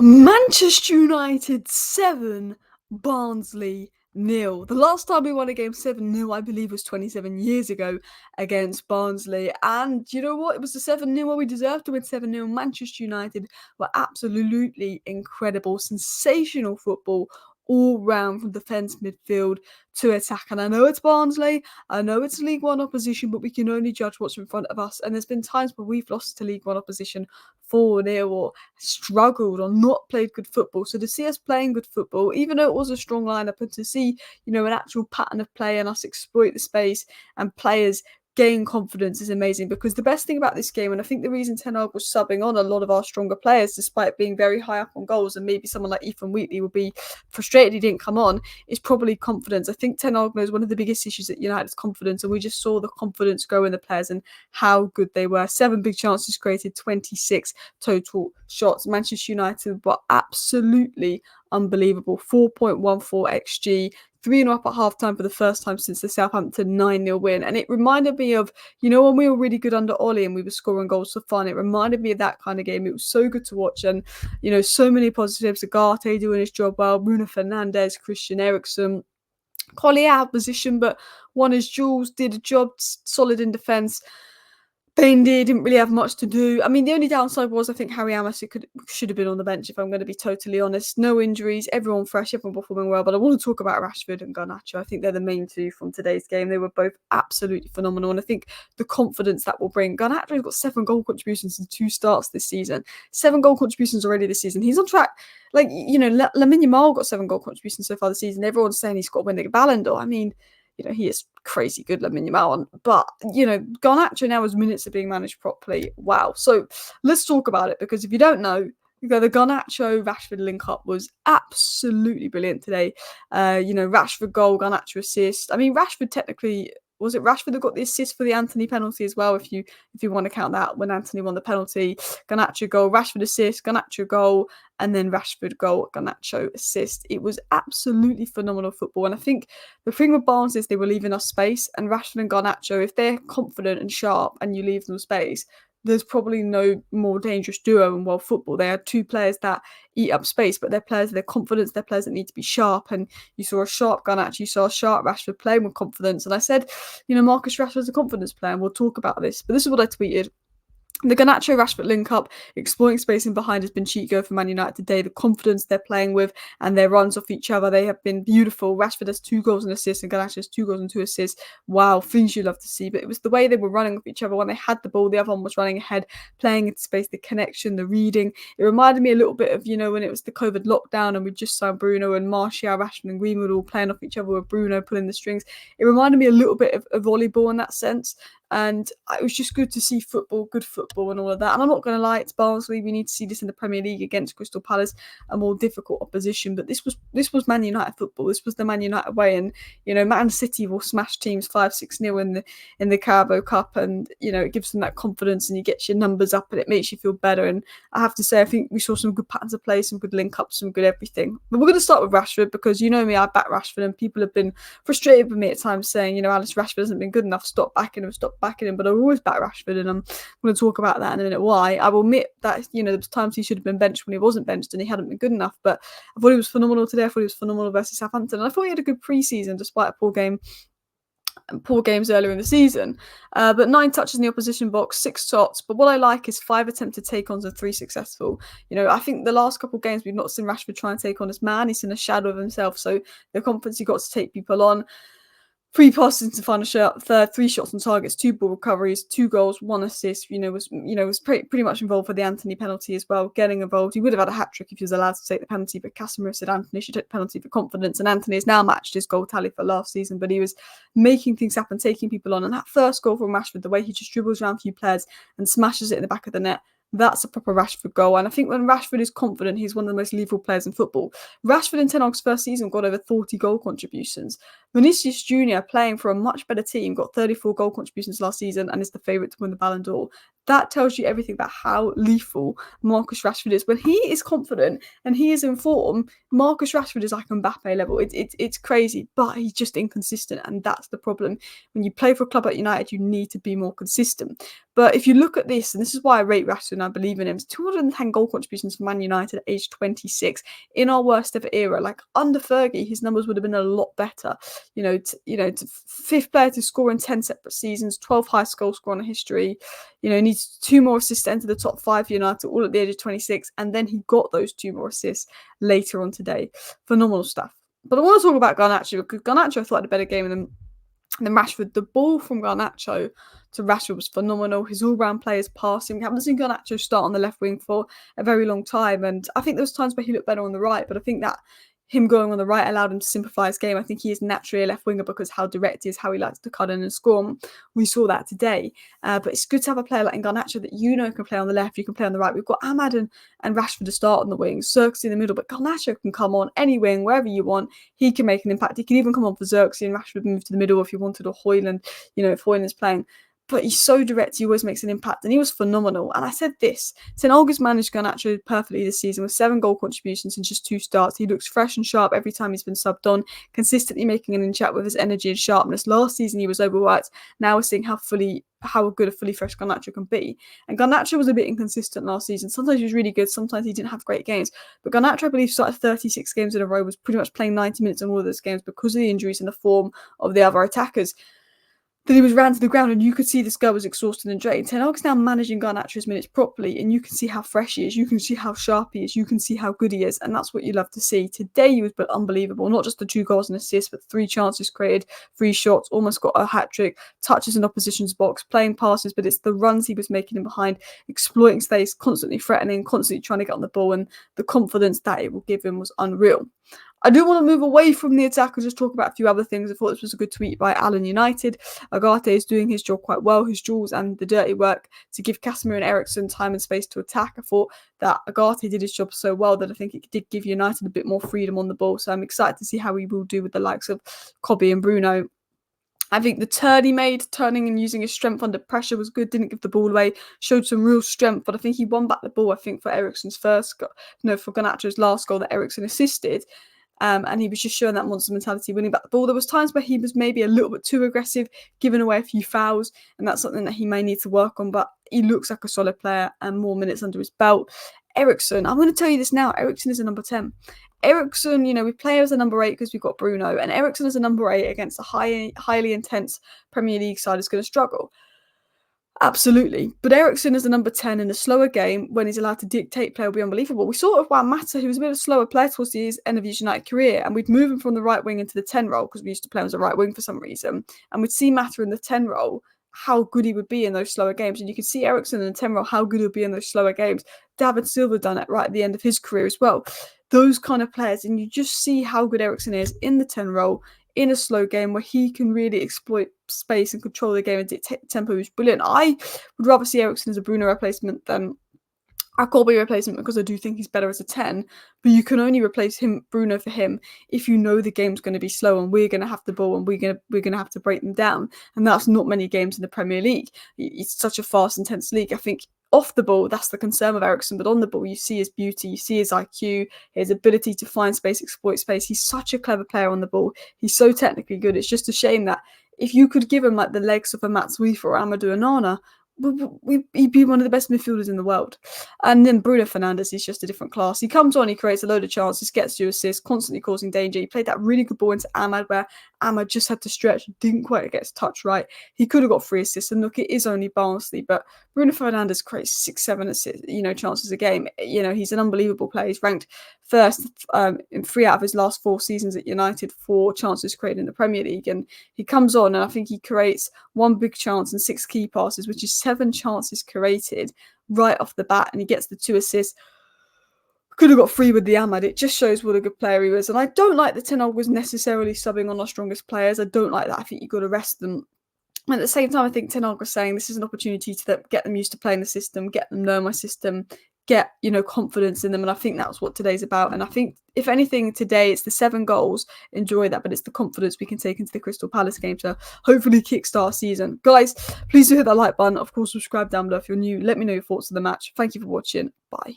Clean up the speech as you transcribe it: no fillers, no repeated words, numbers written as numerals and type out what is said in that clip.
Manchester United 7, Barnsley 0. The last time we won a game 7-0, I believe, was 27 years ago against Barnsley. And you know what? It was the 7-0 we deserved to win 7-0. Manchester United were absolutely incredible, sensational football all round from defence, midfield to attack. And I know it's Barnsley, I know it's League One opposition, but we can only judge what's in front of us. And there's been times where we've lost to League One opposition 4-0 or struggled or not played good football. So to see us playing good football, even though it was a strong lineup, and to see, an actual pattern of play and us exploit the space and players gain confidence is amazing. Because the best thing about this game, and I think the reason Ten Hag was subbing on a lot of our stronger players despite being very high up on goals, and maybe someone like Ethan Wheatley would be frustrated he didn't come on, is probably confidence. I think Ten Hag knows one of the biggest issues at United is confidence, and we just saw the confidence grow in the players and how good they were. 7 big chances created, 26 total shots. Manchester United were absolutely unbelievable. 4.14 XG, 3.5 at half-time for the first time since the Southampton 9-0 win. And it reminded me of, when we were really good under Ollie and we were scoring goals for fun. It reminded me of that kind of game. It was so good to watch. And, so many positives. Agate doing his job well. Bruno Fernandes, Christian Eriksen. Collier out of position, but won his duels, did a job, solid in defence. Baindy didn't really have much to do. I mean, the only downside was I think Harry Amos should have been on the bench, if I'm going to be totally honest. No injuries, everyone fresh, everyone performing well. But I want to talk about Rashford and Garnacho. I think they're the main two from today's game. They were both absolutely phenomenal. And I think the confidence that will bring. Garnacho's got 7 goal contributions in 2 starts this season. 7 goal contributions already this season. He's on track. Lamine Yamal got 7 goal contributions so far this season. Everyone's saying he's got to win the Ballon d'Or. I mean, he is crazy good, Lamine Yamal. But, Garnacho now has minutes of being managed properly. Wow. So let's talk about it, because if you don't know, the Garnacho-Rashford link-up was absolutely brilliant today. Rashford goal, Garnacho assist. I mean, Rashford technically... Was it Rashford that got the assist for the Antony penalty as well? If you want to count that, when Antony won the penalty, Garnacho goal, Rashford assist, Garnacho goal, and then Rashford goal, Garnacho assist. It was absolutely phenomenal football. And I think the thing with Barnes is they were leaving us space, and Rashford and Garnacho, if they're confident and sharp and you leave them space, there's probably no more dangerous duo in world football. They are 2 players that eat up space, but they're players of their confidence, they're players that need to be sharp. And you saw a sharp Garnacho, you saw a sharp Rashford playing with confidence. And I said, Marcus Rashford's a confidence player, and we'll talk about this. But this is what I tweeted. The Garnacho-Rashford link-up, exploiting space in behind, has been cheat code for Man United today. The confidence they're playing with and their runs off each other, they have been beautiful. Rashford has 2 goals and assists, and Garnacho has 2 goals and 2 assists. Wow, things you love to see. But it was the way they were running off each other. When they had the ball, the other one was running ahead, playing into space, the connection, the reading. It reminded me a little bit of, when it was the COVID lockdown and we just saw Bruno and Martial, Rashford and Greenwood all playing off each other with Bruno pulling the strings. It reminded me a little bit of volleyball in that sense. And it was just good to see football, good football and all of that. And I'm not going to lie, it's Barnsley. We need to see this in the Premier League against Crystal Palace, a more difficult opposition. But this was Man United football. This was the Man United way. And, Man City will smash teams 5-6-0 in the Carabao Cup. And, it gives them that confidence, and you get your numbers up and it makes you feel better. And I have to say, I think we saw some good patterns of play, some good link-ups, some good everything. But we're going to start with Rashford, because me, I back Rashford, and people have been frustrated with me at times saying, Alice, Rashford hasn't been good enough. Stop backing him, but I always back Rashford, and I'm going to talk about that in a minute why. I will admit that, there was times he should have been benched when he wasn't benched and he hadn't been good enough, but I thought he was phenomenal today. I thought he was phenomenal versus Southampton, and I thought he had a good pre-season despite a poor games earlier in the season. But 9 touches in the opposition box, 6 shots. But what I like is 5 attempted take-ons and 3 successful. I think the last couple of games we've not seen Rashford try and take on his man. He's in a shadow of himself, so the confidence he got to take people on. 3 passes into final shot, 3 shots on targets, 2 ball recoveries, 2 goals, 1 assist. Was pretty much involved for the Antony penalty as well. Getting involved, he would have had a hat trick if he was allowed to take the penalty. But Casemiro said Antony should take the penalty for confidence, and Antony has now matched his goal tally for last season. But he was making things happen, taking people on, and that first goal from Rashford, the way he just dribbles around a few players and smashes it in the back of the net. That's a proper Rashford goal. And I think when Rashford is confident, he's one of the most lethal players in football. Rashford in Ten Hag's first season got over 40 goal contributions. Vinicius Jr. playing for a much better team, got 34 goal contributions last season and is the favourite to win the Ballon d'Or. That tells you everything about how lethal Marcus Rashford is. When he is confident and he is in form, Marcus Rashford is like Mbappe level. It's crazy, but he's just inconsistent, and that's the problem. When you play for a club like United, you need to be more consistent. But if you look at this, and this is why I rate Rashford and I believe in him, 210 goal contributions for Man United at age 26 in our worst ever era. Like under Fergie, his numbers would have been a lot better. Fifth player to score in 10 separate seasons, 12th highest goal scorer in history. Needs 2 more assists to enter the top 5 for United, all at the age of 26, and then he got those 2 more assists later on today. Phenomenal stuff. But I want to talk about Garnacho, because Garnacho I thought had a better game than Rashford. The ball from Garnacho to Rashford was phenomenal. His all-round play is passing. We haven't seen Garnacho start on the left wing for a very long time, and I think there was times where he looked better on the right, but I think that him going on the right allowed him to simplify his game. I think he is naturally a left winger because how direct he is, how he likes to cut in and score. We saw that today. But it's good to have a player like Garnacho that can play on the left, you can play on the right. We've got Ahmad and Rashford to start on the wings, Xerxes in the middle, but Garnacho can come on any wing, wherever you want. He can make an impact. He can even come on for Xerxes and Rashford move to the middle if you wanted, or Højlund, if Højlund's playing. But he's so direct, he always makes an impact, and he was phenomenal. And I said this, Ten Hag's managed Garnacho perfectly this season with 7 goal contributions in just 2 starts. He looks fresh and sharp every time he's been subbed on, consistently making an impact with his energy and sharpness. Last season he was overworked. Now we're seeing how good a fully fresh Garnacho can be. And Garnacho was a bit inconsistent last season. Sometimes he was really good, sometimes he didn't have great games. But Garnacho, I believe, started 36 games in a row, was pretty much playing 90 minutes in all of those games because of the injuries and the form of the other attackers. That he was ran to the ground, and you could see this guy was exhausted and drained. Ten Hag's now managing Garnacho's minutes properly, and you can see how fresh he is, you can see how sharp he is, you can see how good he is, and that's what you love to see. Today he was unbelievable, not just the 2 goals and assists, but 3 chances created, 3 shots, almost got a hat-trick, touches in opposition's box, playing passes, but it's the runs he was making in behind, exploiting space, constantly threatening, constantly trying to get on the ball, and the confidence that it will give him was unreal. I do want to move away from the attack and just talk about a few other things. I thought this was a good tweet by Alan United. Agate is doing his job quite well, his jewels and the dirty work to give Casemiro and Eriksen time and space to attack. I thought that Agate did his job so well that I think it did give United a bit more freedom on the ball. So I'm excited to see how he will do with the likes of Kobe and Bruno. I think the turn he made, turning and using his strength under pressure, was good. Didn't give the ball away, showed some real strength. But I think he won back the ball, I think, for Eriksen's for Garnacho's last goal that Eriksen assisted. And he was just showing that monster mentality, winning back the ball. There was times where he was maybe a little bit too aggressive, giving away a few fouls, and that's something that he may need to work on. But he looks like a solid player and more minutes under his belt. Eriksen, I'm going to tell you this now, Eriksen is a number 10. Eriksen, we play as a number 8 because we've got Bruno, and Eriksen as a number 8 against a highly intense Premier League side is going to struggle. Absolutely. But Eriksen as a number 10 in a slower game, when he's allowed to dictate play, will be unbelievable. We saw it with Juan Mata, who was a bit of a slower player towards the end of his United career, and we'd move him from the right wing into the 10 role because we used to play him as a right wing for some reason. And we'd see Mata in the 10 role, how good he would be in those slower games. And you can see Eriksen in the 10 role, how good he would be in those slower games. David Silva done it right at the end of his career as well. Those kind of players, and you just see how good Eriksen is in the 10 role, in a slow game where he can really exploit space and control the game and dictate tempo, is brilliant. I would rather see Eriksen as a Bruno replacement than a Colby replacement, because I do think he's better as a 10, but you can only replace Bruno for him if you know the game's going to be slow and we're going to have the ball and we're going to have to break them down, and that's not many games in the Premier League. It's such a fast, intense league. I think off the ball, that's the concern with Eriksen, but on the ball, you see his beauty, you see his IQ, his ability to find space, exploit space. He's such a clever player on the ball. He's so technically good. It's just a shame that if you could give him like the legs of a Mats Wief or Amadou Onana, he'd be one of the best midfielders in the world. And then Bruno Fernandes is just a different class. He comes on, he creates a load of chances, gets 2 assists, constantly causing danger. He played that really good ball into Ahmad where Ahmad just had to stretch, didn't quite get his touch right. He could have got 3 assists, and look, it is only Barnsley, but Bruno Fernandes creates 6-7 assists, chances a game. He's an unbelievable player. He's ranked first in 3 out of his last 4 seasons at United for chances created in the Premier League, and he comes on and I think he creates 1 big chance and 6 key passes, which is 7 chances created right off the bat, and he gets the 2 assists. Could have got 3 with the Ahmad. It just shows what a good player he was. And I don't like that Ten Hag was necessarily subbing on our strongest players. I don't like that. I think you've got to rest them. And at the same time, I think Ten Hag was saying this is an opportunity to get them used to playing the system, get them know my system, get, you know, confidence in them. And I think that's what today's about. And I think, if anything, today it's the 7 goals. Enjoy that, but it's the confidence we can take into the Crystal Palace game to hopefully kickstart season. Guys, please do hit that like button. Of course, subscribe down below if you're new. Let me know your thoughts on the match. Thank you for watching. Bye.